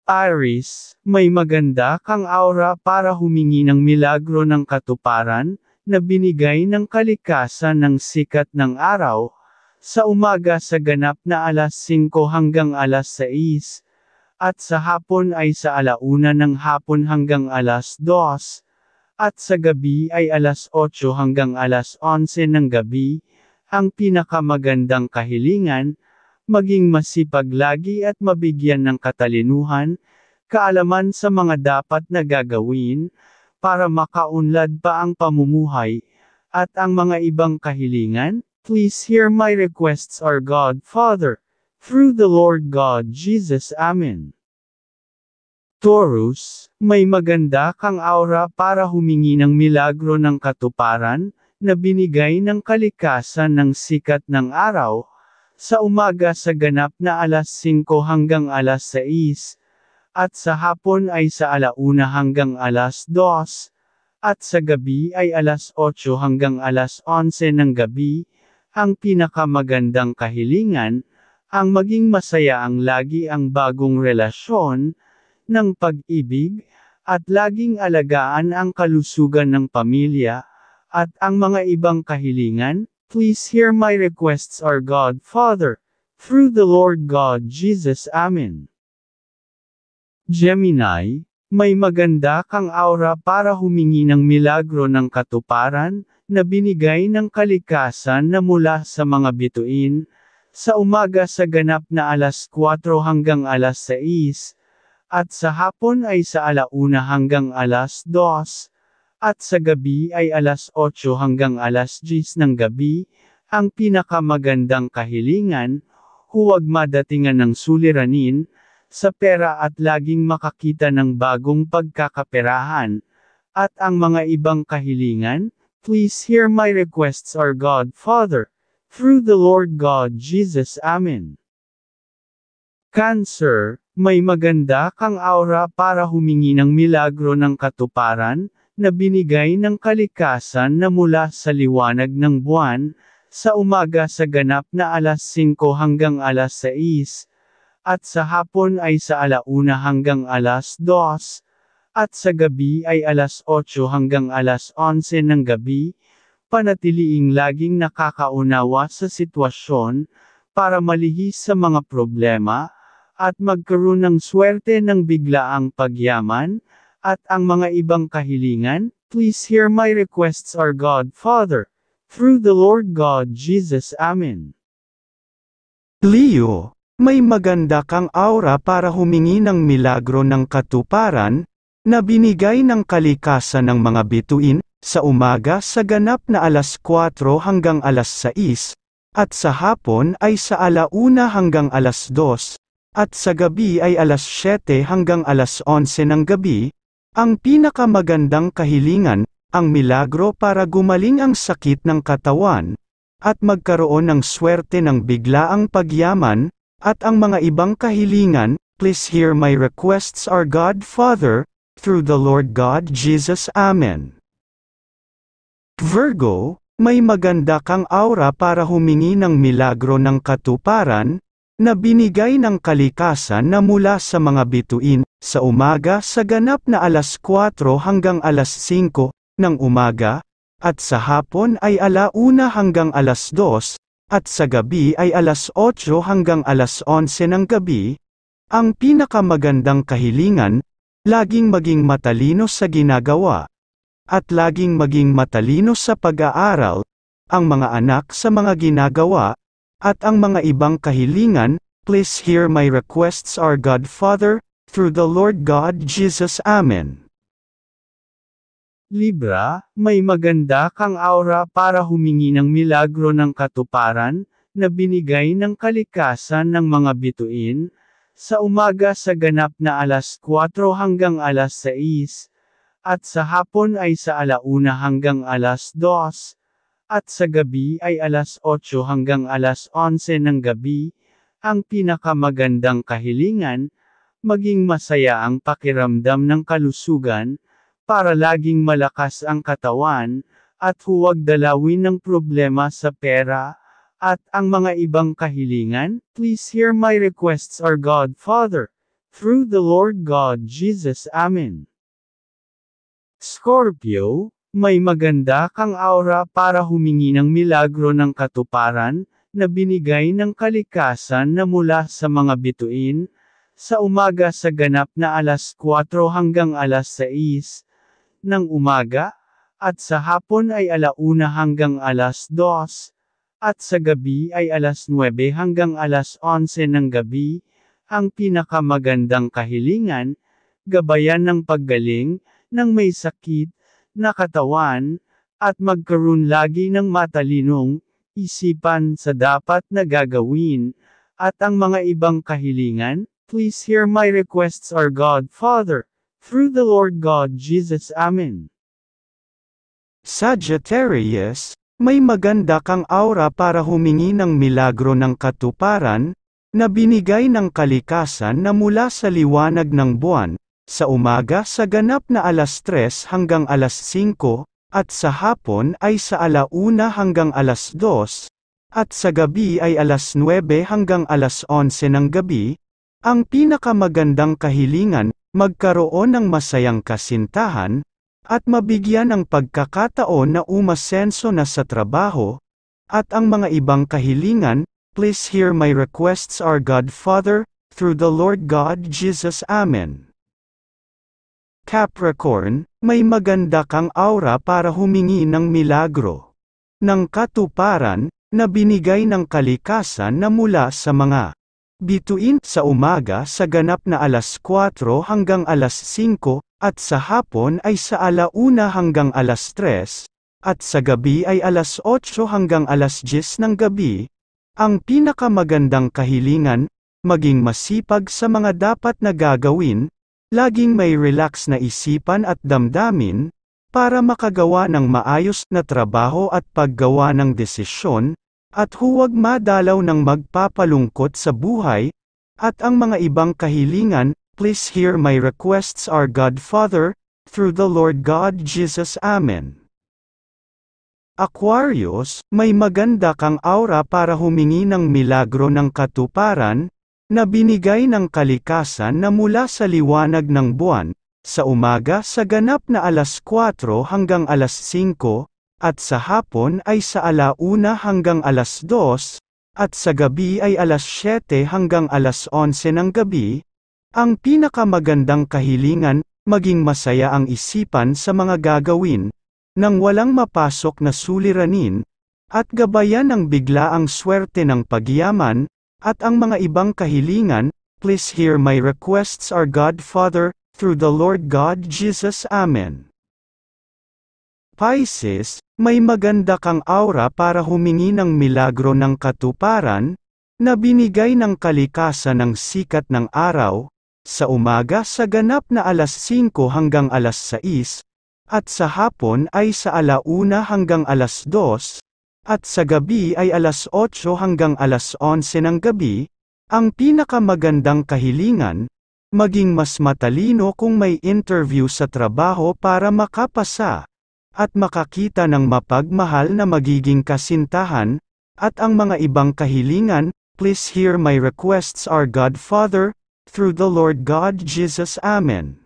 Aries, may maganda kang aura para humingi ng milagro ng katuparan, na binigay ng kalikasan ng sikat ng araw, sa umaga sa ganap na alas 5 hanggang alas 6, at sa hapon ay sa alauna ng hapon hanggang alas 2, at sa gabi ay alas 8 hanggang alas 11 ng gabi. Ang pinakamagandang kahilingan, maging masipag lagi at mabigyan ng katalinuhan, kaalaman sa mga dapat na gagawin, para makaunlad pa ang pamumuhay, at ang mga ibang kahilingan. Please hear my requests, our God Father, through the Lord God Jesus. Amen. Taurus, may maganda kang aura para humingi ng milagro ng katuparan, na binigay ng kalikasan ng sikat ng araw, sa umaga sa ganap na alas 5 hanggang alas 6, at sa hapon ay sa alauna hanggang alas 2, at sa gabi ay alas 8 hanggang alas 11 ng gabi. Ang pinakamagandang kahilingan, ang maging masaya ang lagi ang bagong relasyon, ng pag-ibig, at laging alagaan ang kalusugan ng pamilya, at ang mga ibang kahilingan. Please hear my requests, our God Father, through the Lord God Jesus. Amen. Gemini, may maganda kang aura para humingi ng milagro ng katuparan, na binigay ng kalikasan na mula sa mga bituin, sa umaga sa ganap na alas 4 hanggang alas 6, at sa hapon ay sa alauna hanggang alas 2, at sa gabi ay alas 8 hanggang alas 10 ng gabi. Ang pinakamagandang kahilingan, huwag madatingan ng suliranin, sa pera at laging makakita ng bagong pagkakaperahan, at ang mga ibang kahilingan. Please hear my requests, our God Father, through the Lord God Jesus. Amen. Cancer, may maganda kang aura para humingi ng milagro ng katuparan, na binigay ng kalikasan na mula sa liwanag ng buwan, sa umaga sa ganap na alas 5 hanggang alas 6, at sa hapon ay sa alauna hanggang alas 2, at sa gabi ay alas 8 hanggang alas 11 ng gabi. Panatiliing laging nakakaunawa sa sitwasyon, para malihis sa mga problema, at magkaroon ng swerte ng biglaang pagyaman, at ang mga ibang kahilingan. Please hear my requests, our God Father, through the Lord God Jesus. Amen. Leo, may maganda kang aura para humingi ng milagro ng katuparan, na binigay ng kalikasan ng mga bituin, sa umaga sa ganap na alas 4 hanggang alas 6, at sa hapon ay sa alauna hanggang alas 2, at sa gabi ay alas 7 hanggang alas 11 ng gabi. Ang pinakamagandang kahilingan, ang milagro para gumaling ang sakit ng katawan, at magkaroon ng swerte ng biglaang pagyaman, at ang mga ibang kahilingan. Please hear my requests, our God Father, through the Lord God Jesus. Amen. Virgo, may maganda kang aura para humingi ng milagro ng katuparan, na binigay ng kalikasan na mula sa mga bituin, sa umaga sa ganap na alas 4 hanggang alas 5 ng umaga, at sa hapon ay alauna hanggang alas 2, at sa gabi ay alas 8 hanggang alas 11 ng gabi. Ang pinakamagandang kahilingan, laging maging matalino sa ginagawa, at laging maging matalino sa pag-aaral, ang mga anak sa mga ginagawa, at ang mga ibang kahilingan. Please hear my requests, our God Father, through the Lord God Jesus. Amen. Libra, may maganda kang aura para humingi ng milagro ng katuparan, na binigay ng kalikasan ng mga bituin, sa umaga sa ganap na alas 4 hanggang alas 6, at sa hapon ay sa alauna hanggang alas 2, at sa gabi ay alas 8 hanggang alas 11 ng gabi. Ang pinakamagandang kahilingan, maging masaya ang pakiramdam ng kalusugan, para laging malakas ang katawan, at huwag dalawin ng problema sa pera, at ang mga ibang kahilingan. Please hear my requests, our God Father, through the Lord God Jesus. Amen. Scorpio, may maganda kang aura para humingi ng milagro ng katuparan, na binigay ng kalikasan na mula sa mga bituin, sa umaga sa ganap na alas 4 hanggang alas 6 ng umaga, at sa hapon ay 1 hanggang alas 2, at sa gabi ay alas 9 hanggang alas 11 ng gabi. Ang pinakamagandang kahilingan, gabayan ng paggaling, ng may sakit, na katawan, at magkaroon lagi ng matalinong, isipan sa dapat na gagawin, at ang mga ibang kahilingan. Please hear my requests, our God Father, through the Lord God Jesus. Amen. Sagittarius, may maganda kang aura para humingi ng milagro ng katuparan, na binigay ng kalikasan na mula sa liwanag ng buwan, sa umaga sa ganap na alas 3 hanggang alas 5, at sa hapon ay sa 1 hanggang alas 2, at sa gabi ay alas 9 hanggang alas 11 ng gabi. Ang pinakamagandang kahilingan, magkaroon ng masayang kasintahan, at mabigyan ng pagkakataon na umasenso na sa trabaho, at ang mga ibang kahilingan. Please hear my requests, our God Father, through the Lord God Jesus. Amen. Capricorn, may maganda kang aura para humingi ng milagro ng katuparan, na binigay ng kalikasan na mula sa mga bituin sa umaga sa ganap na alas 4 hanggang alas 5, at sa hapon ay sa 1 hanggang alas 3, at sa gabi ay alas 8 hanggang alas 10 ng gabi. Ang pinakamagandang kahilingan, maging masipag sa mga dapat na gagawin, laging may relax na isipan at damdamin, para makagawa ng maayos na trabaho at paggawa ng desisyon, at huwag madalaw ng magpapalungkot sa buhay, at ang mga ibang kahilingan. Please hear my requests, our God Father, through the Lord God Jesus. Amen. Aquarius, may maganda kang aura para humingi ng milagro ng katuparan, na binigay ng kalikasan na mula sa liwanag ng buwan, sa umaga sa ganap na alas 4 hanggang alas 5, at sa hapon ay sa 1 hanggang alas 2, at sa gabi ay alas 7 hanggang alas 11 ng gabi. Ang pinakamagandang kahilingan, maging masaya ang isipan sa mga gagawin, nang walang mapasok na suliranin, at gabayan ng biglaang swerte ng pagyaman, at ang mga ibang kahilingan. Please hear my requests, our God Father, through the Lord God Jesus. Amen. Pisces, may maganda kang aura para humingi ng milagro ng katuparan, na binigay ng kalikasan ng sikat ng araw, sa umaga sa ganap na alas 5 hanggang alas 6, at sa hapon ay sa 1 hanggang alas 2, at sa gabi ay alas 8 hanggang alas 11 ng gabi. Ang pinakamagandang kahilingan, maging mas matalino kung may interview sa trabaho para makapasa, at makakita ng mapagmahal na magiging kasintahan, at ang mga ibang kahilingan. Please hear my requests, our God Father, through the Lord God Jesus. Amen.